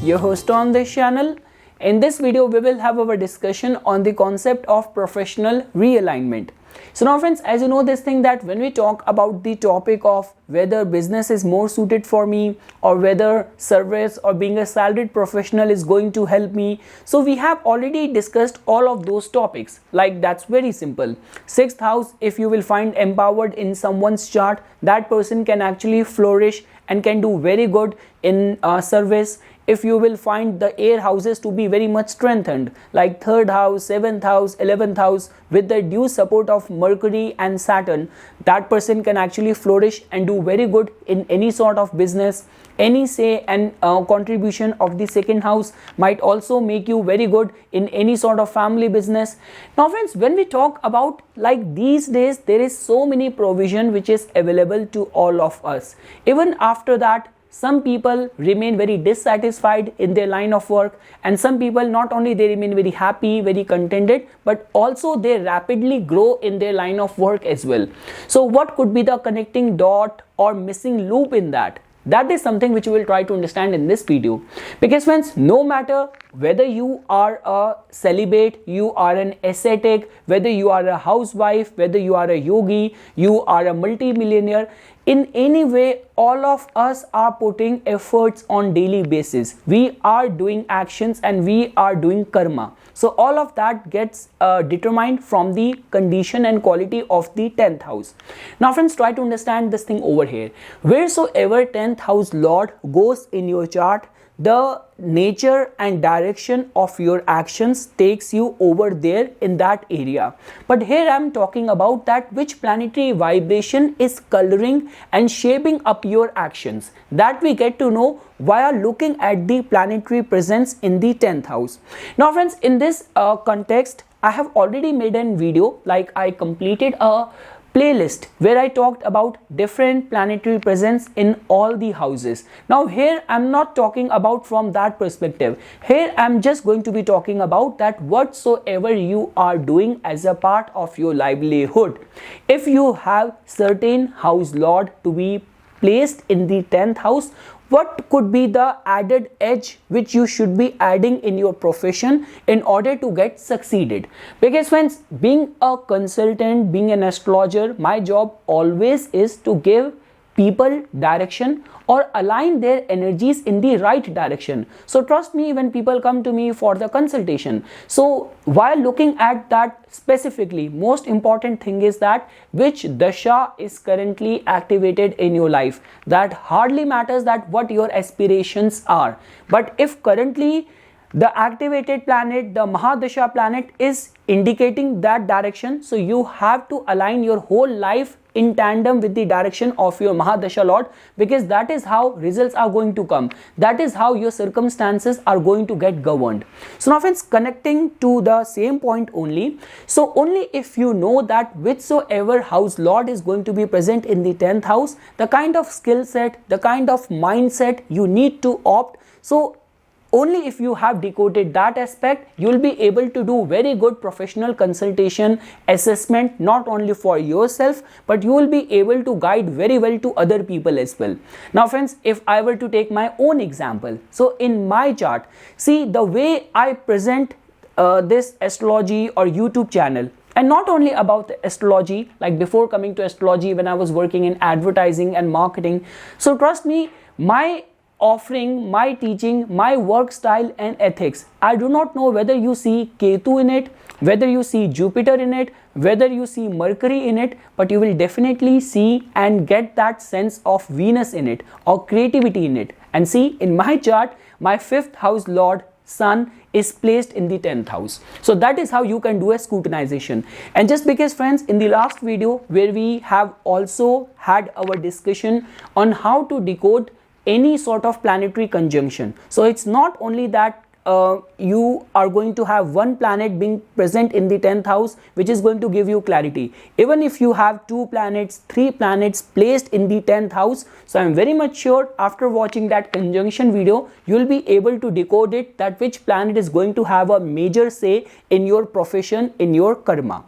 your host on this channel. In this video, we will have our discussion on the concept of professional realignment. So now friends, as you know this thing that when we talk about the topic of whether business is more suited for me or whether service or being a salaried professional is going to help me. So we have already discussed all of those topics. Like that's very simple. Sixth house, if you will find empowered in someone's chart, that person can actually flourish and can do very good in service. If you will find the air houses to be very much strengthened, like third house, seventh house, 11th house, with the due support of Mercury and Saturn, that person can actually flourish and do very good in any sort of business. Any say and contribution of the second house might also make you very good in any sort of family business. Now friends, when we talk about like these days, there is so many provision which is available to all of us. Even after that, some people remain very dissatisfied in their line of work, and some people not only they remain very happy, very contented, but also they rapidly grow in their line of work as well. So what could be the connecting dot or missing loop in that? That is something which we will try to understand in this video. Because friends, no matter whether you are a celibate, you are an ascetic, whether you are a housewife, whether you are a yogi, you are a multi-millionaire, in any way, all of us are putting efforts on daily basis. We are doing actions and we are doing karma. So all of that gets determined from the condition and quality of the 10th house. Now friends, try to understand this thing over here. Wheresoever 10th house lord goes in your chart, the nature and direction of your actions takes you over there in that area. But here I am talking about that which planetary vibration is coloring and shaping up your actions. That we get to know via looking at the planetary presence in the 10th house. Now friends, in this context, I have already made a video, like I completed a playlist where I talked about different planetary presence in all the houses. Now here I'm not talking about from that perspective. Here I'm just going to be talking about that whatsoever you are doing as a part of your livelihood. If you have certain house lord to be placed in the 10th house, what could be the added edge which you should be adding in your profession in order to get succeeded? Because friends, being a consultant, being an astrologer, my job always is to give people direction or align their energies in the right direction. So trust me when people come to me for the consultation. So while looking at that specifically, most important thing is that which dasha is currently activated in your life. That hardly matters that what your aspirations are. But if currently the activated planet, the Mahadasha planet is indicating that direction, so you have to align your whole life in tandem with the direction of your Mahadasha Lord, because that is how results are going to come. That is how your circumstances are going to get governed. So now friends, connecting to the same point only. So only if you know that whichsoever house Lord is going to be present in the 10th house, the kind of skill set, the kind of mindset you need to opt. So only if you have decoded that aspect, you will be able to do very good professional consultation, assessment, not only for yourself, but you will be able to guide very well to other people as well. Now friends, if I were to take my own example, so in my chart, see the way I present this astrology or YouTube channel, and not only about the astrology, like before coming to astrology when I was working in advertising and marketing. So trust me, my offering, my teaching, my work style and ethics, I do not know whether you see Ketu in it, whether you see Jupiter in it, whether you see Mercury in it, but you will definitely see and get that sense of Venus in it or creativity in it. And see, in my chart, my 5th house lord Sun is placed in the 10th house. So that is how you can do a scrutinization. And just because friends, in the last video where we have also had our discussion on how to decode any sort of planetary conjunction. So it's not only that you are going to have one planet being present in the 10th house which is going to give you clarity. Even if you have 2 planets, 3 planets placed in the 10th house, so I'm very much sure after watching that conjunction video, you will be able to decode it that which planet is going to have a major say in your profession, in your karma.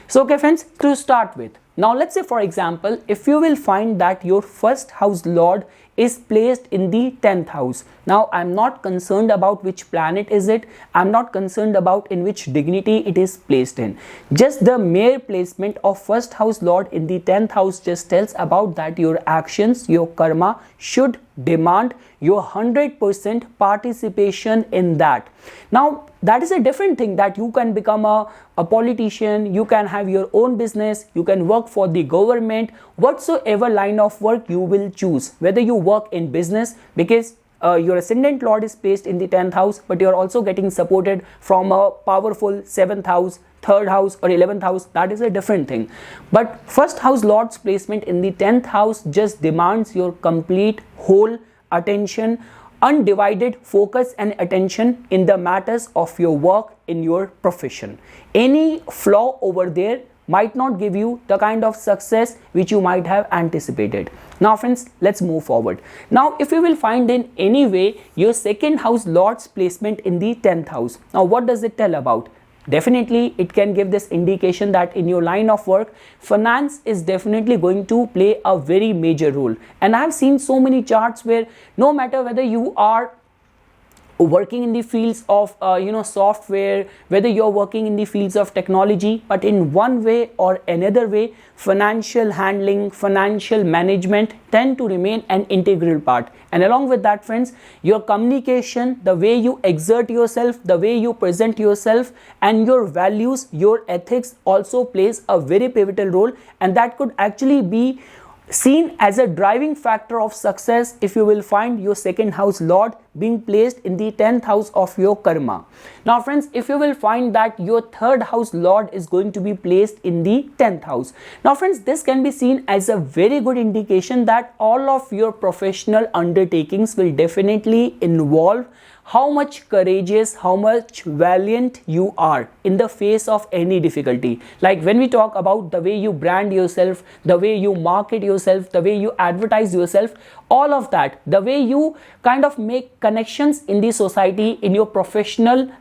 So okay friends, to start with, now let's say for example, if you will find that your first house lord is placed in the 10th house. Now I'm not concerned about which planet is it, I'm not concerned about in which dignity it is placed in. Just the mere placement of first house lord in the 10th house just tells about that your actions, your karma should demand your 100% participation in that. Now that is a different thing, that you can become a politician, you can have your own business, you can work for the government, whatsoever line of work you will choose, whether you work in business because your ascendant lord is placed in the 10th house, but you are also getting supported from a powerful 7th house, 3rd house or 11th house, that is a different thing. But first house lord's placement in the 10th house just demands your complete whole attention, undivided focus and attention in the matters of your work, in your profession. Any flaw over there might not give you the kind of success which you might have anticipated. Now friends, let's move forward. Now if you will find in any way your second house lord's placement in the 10th house, now what does it tell about? Definitely it can give this indication that in your line of work, finance is definitely going to play a very major role. And I have seen so many charts where no matter whether you are working in the fields of software, whether you're working in the fields of technology, but in one way or another way, financial handling, financial management tend to remain an integral part. And along with that friends, your communication, the way you exert yourself, the way you present yourself, and your values, your ethics also plays a very pivotal role, and that could actually be seen as a driving factor of success if you will find your second house lord being placed in the 10th house of your karma. Now friends, if you will find that your third house lord is going to be placed in the 10th house, now friends, this can be seen as a very good indication that all of your professional undertakings will definitely involve how much courageous, how much valiant you are in the face of any difficulty. Like when we talk about the way you brand yourself, the way you market yourself, the way you advertise yourself, all of that, the way you kind of make connections in the society, in your professional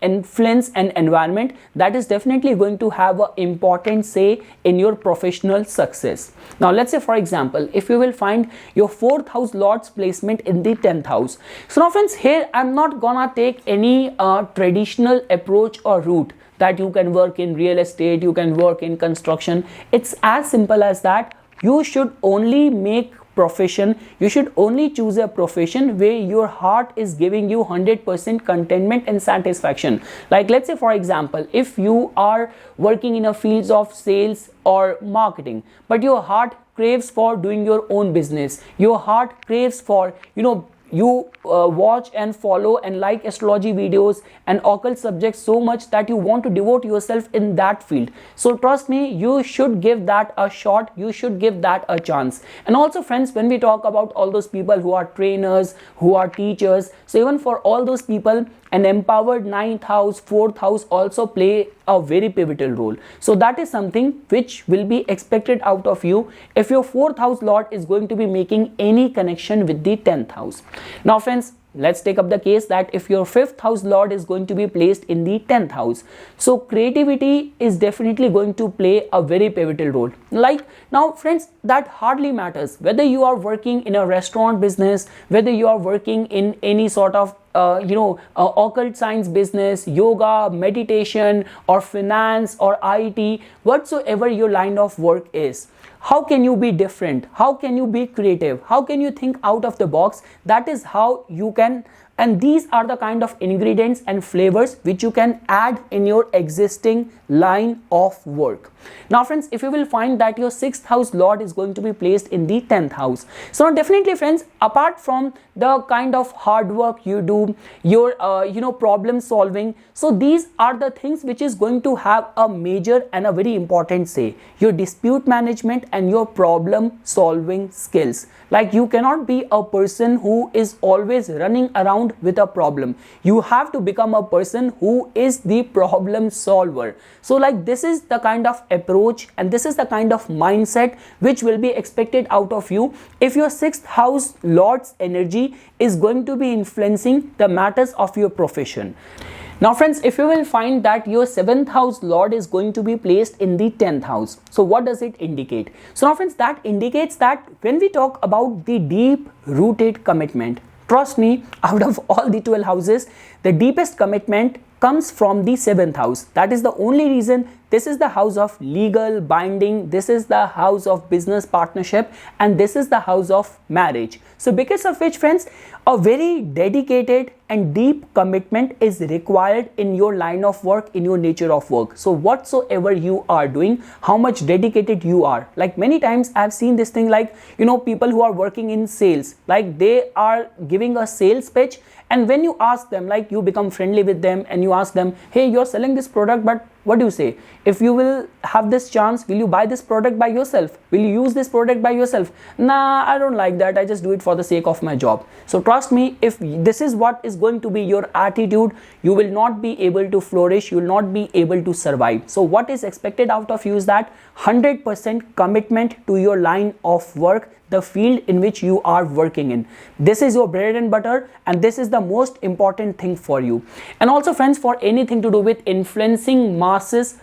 influence and environment, that is definitely going to have an important say in your professional success. Now let's say for example, if you will find your 4th house lord's placement in the 10th house. So now friends, here I'm not gonna take any traditional approach or route that you can work in real estate, you can work in construction. It's as simple as that. You should only make profession, you should only choose a profession where your heart is giving you 100% contentment and satisfaction. Like let's say for example, if you are working in a fields of sales or marketing, but your heart craves for doing your own business, your heart craves for you watch and follow and like astrology videos and occult subjects so much that you want to devote yourself in that field. So trust me, you should give that a shot, you should give that a chance. And also friends, when we talk about all those people who are trainers, who are teachers, so even for all those people, an empowered 9th house, 4th house also play a very pivotal role. So that is something which will be expected out of you if your 4th house lord is going to be making any connection with the 10th house. Now friends, let's take up the case that if your 5th house lord is going to be placed in the 10th house, so creativity is definitely going to play a very pivotal role. Like now friends, that hardly matters whether you are working in a restaurant business, whether you are working in any sort of occult science business, yoga, meditation, or finance, or IT, whatsoever your line of work is. How can you be different? How can you be creative? How can you think out of the box? That is how you can, and these are the kind of ingredients and flavors which you can add in your existing line of work. Now friends, if you will find that your 6th house lord is going to be placed in the 10th house, so now definitely friends, apart from the kind of hard work you do, your problem solving, so these are the things which is going to have a major and a very important say. Your dispute management and your problem solving skills. Like you cannot be a person who is always running around with a problem. You have to become a person who is the problem solver. So like this is the kind of approach and this is the kind of mindset which will be expected out of you if your 6th house lord's energy energy is going to be influencing the matters of your profession. Now friends, if you will find that your 7th house lord is going to be placed in the 10th house, so what does it indicate? So now friends, that indicates that when we talk about the deep rooted commitment, trust me, out of all the 12 houses, the deepest commitment comes from the 7th house. That is the only reason this is the house of legal binding, this is the house of business partnership, and this is the house of marriage. So because of which friends, a very dedicated and deep commitment is required in your line of work, in your nature of work. So whatsoever you are doing, how much dedicated you are. Like many times I've seen this thing, like, you know, people who are working in sales, like they are giving a sales pitch, and when you ask them, like you become friendly with them and you ask them, hey, you're selling this product, but what do you say? If you will have this chance, will you buy this product by yourself? Will you use this product by yourself? Nah, I don't like that. I just do it for the sake of my job. So trust me, if this is what is going to be your attitude, you will not be able to flourish. You will not be able to survive. So what is expected out of you is that 100% commitment to your line of work, the field in which you are working in. This is your bread and butter, and this is the most important thing for you. And also friends, for anything to do with influencing masses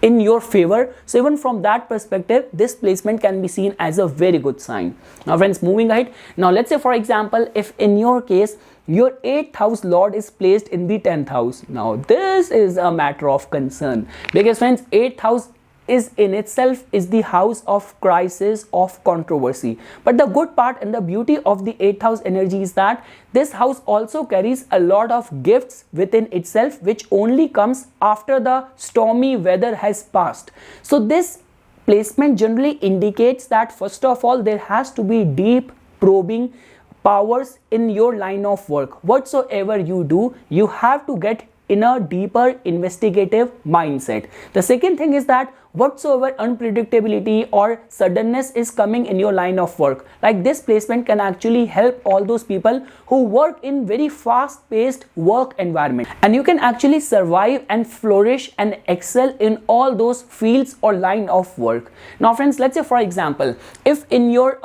in your favor, so even from that perspective, this placement can be seen as a very good sign. Now friends, moving ahead, now let's say for example, if in your case your 8th house lord is placed in the 10th house. Now this is a matter of concern, because friends, 8th house is in itself is the house of crisis, of controversy. But the good part and the beauty of the 8th house energy is that this house also carries a lot of gifts within itself, which only comes after the stormy weather has passed. So this placement generally indicates that first of all, there has to be deep probing powers in your line of work. Whatsoever you do, you have to get in a deeper investigative mindset. The second thing is that whatsoever unpredictability or suddenness is coming in your line of work, like this placement can actually help all those people who work in very fast-paced work environment, and you can actually survive and flourish and excel in all those fields or line of work. Now friends, let's say for example, if in your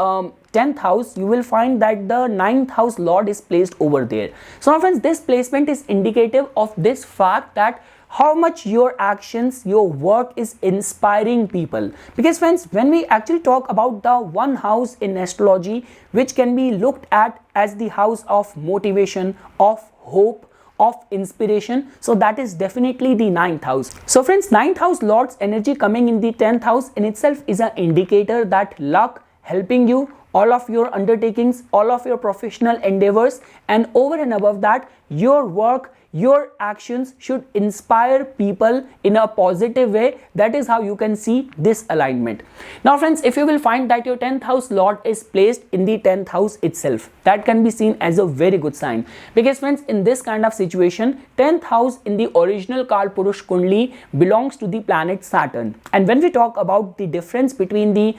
10th house, you will find that the 9th house lord is placed over there. So now friends, this placement is indicative of this fact that how much your actions, your work is inspiring people. Because friends, when we actually talk about the one house in astrology, which can be looked at as the house of motivation, of hope, of inspiration, so that is definitely the 9th house. So friends, 9th house lord's energy coming in the 10th house in itself is an indicator that luck helping you, all of your undertakings, all of your professional endeavors, and over and above that, your work, your actions should inspire people in a positive way. That is how you can see this alignment. Now friends, if you will find that your 10th house lord is placed in the 10th house itself, that can be seen as a very good sign. Because friends, in this kind of situation, 10th house in the original Kalpurush Kundli belongs to the planet Saturn. And when we talk about the difference between the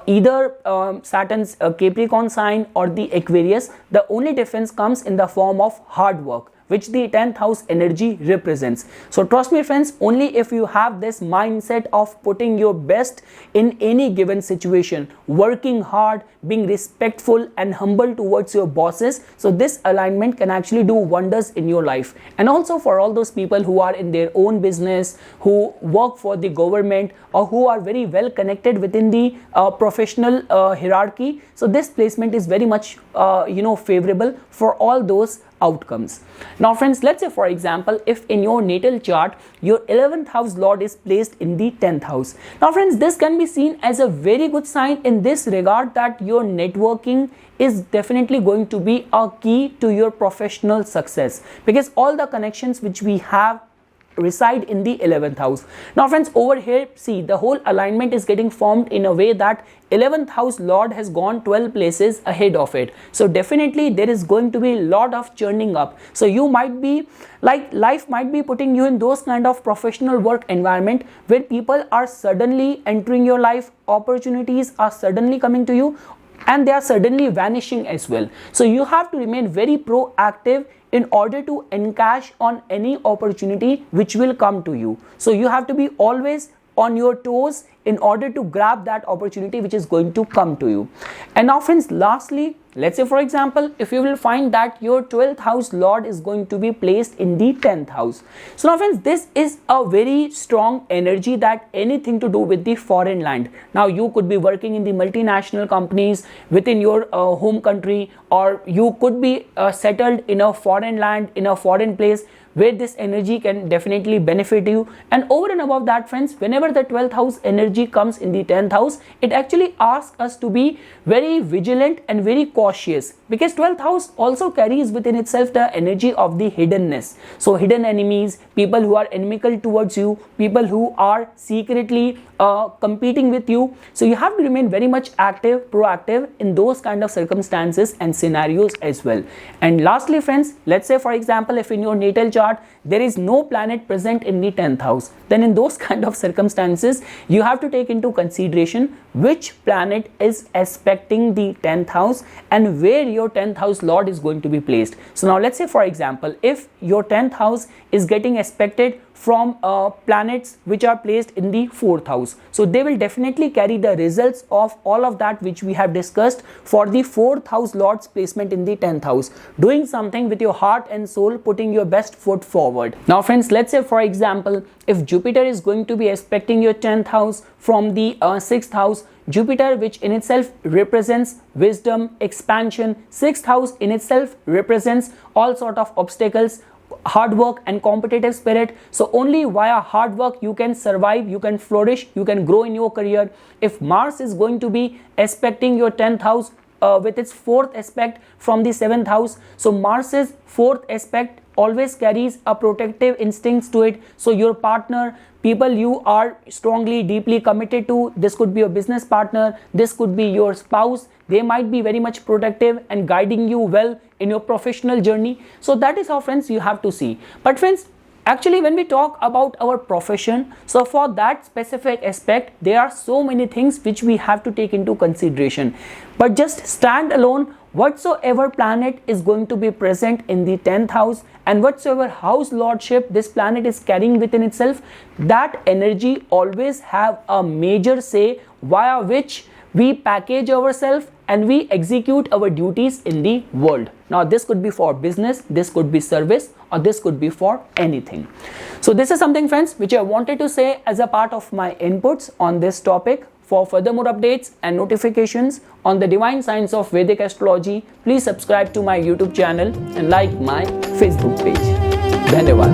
either Saturn's Capricorn sign or the Aquarius, the only difference comes in the form of hard work, which the 10th house energy represents. So trust me friends, only if you have this mindset of putting your best in any given situation, working hard, being respectful and humble towards your bosses, so this alignment can actually do wonders in your life. And also for all those people who are in their own business, who work for the government, or who are very well connected within the professional hierarchy, so this placement is very much favorable for all those outcomes. Now friends, let's say for example, if in your natal chart your 11th house lord is placed in the 10th house. Now friends, this can be seen as a very good sign in this regard that your networking is definitely going to be a key to your professional success, because all the connections which we have reside in the 11th house. Now friends, over here, see, the whole alignment is getting formed in a way that 11th house lord has gone 12 places ahead of it. So definitely there is going to be a lot of churning up. So you might be like, life might be putting you in those kind of professional work environment where people are suddenly entering your life, opportunities are suddenly coming to you, and they are suddenly vanishing as well. So you have to remain very proactive in order to encash on any opportunity which will come to you. So you have to be always on your toes in order to grab that opportunity which is going to come to you. And now friends, lastly, let's say for example, if you will find that your 12th house lord is going to be placed in the 10th house. So now friends, this is a very strong energy that anything to do with the foreign land. Now you could be working in the multinational companies within your home country, or you could be settled in a foreign land, in a foreign place, where this energy can definitely benefit you. And over and above that friends, whenever the 12th house energy comes in the 10th house, it actually asks us to be very vigilant and very cautious, because 12th house also carries within itself the energy of the hiddenness. So hidden enemies, people who are inimical towards you, people who are secretly competing with you. So you have to remain very much active, proactive in those kind of circumstances and scenarios as well. And lastly friends, let's say for example, if in your natal chart there is no planet present in the 10th house, then in those kind of circumstances you have to take into consideration which planet is aspecting the 10th house and where your 10th house lord is going to be placed. So now let's say for example, if your 10th house is getting aspected from planets which are placed in the 4th house, so they will definitely carry the results of all of that which we have discussed for the 4th house lord's placement in the 10th house, doing something with your heart and soul, putting your best foot forward. Now friends, let's say for example, if Jupiter is going to be aspecting your 10th house from the 6th house, Jupiter, which in itself represents wisdom, expansion, 6th house in itself represents all sort of obstacles, hard work and competitive spirit. So only via hard work you can survive, you can flourish, you can grow in your career. If Mars is going to be aspecting your 10th house with its 4th aspect from the 7th house, so Mars's 4th aspect always carries a protective instincts to it. So your partner, people you are strongly, deeply committed to, this could be your business partner, this could be your spouse, they might be very much protective and guiding you well in your professional journey. So that is how friends you have to see. But friends, actually when we talk about our profession, so for that specific aspect there are so many things which we have to take into consideration. But just stand alone, whatsoever planet is going to be present in the 10th house and whatsoever house lordship this planet is carrying within itself, that energy always have a major say via which we package ourselves and we execute our duties in the world. Now this could be for business, this could be service, or this could be for anything. So this is something friends which I wanted to say as a part of my inputs on this topic. For further more updates and notifications on the divine science of Vedic astrology, please subscribe to my YouTube channel and like my Facebook page. Dhanyavad.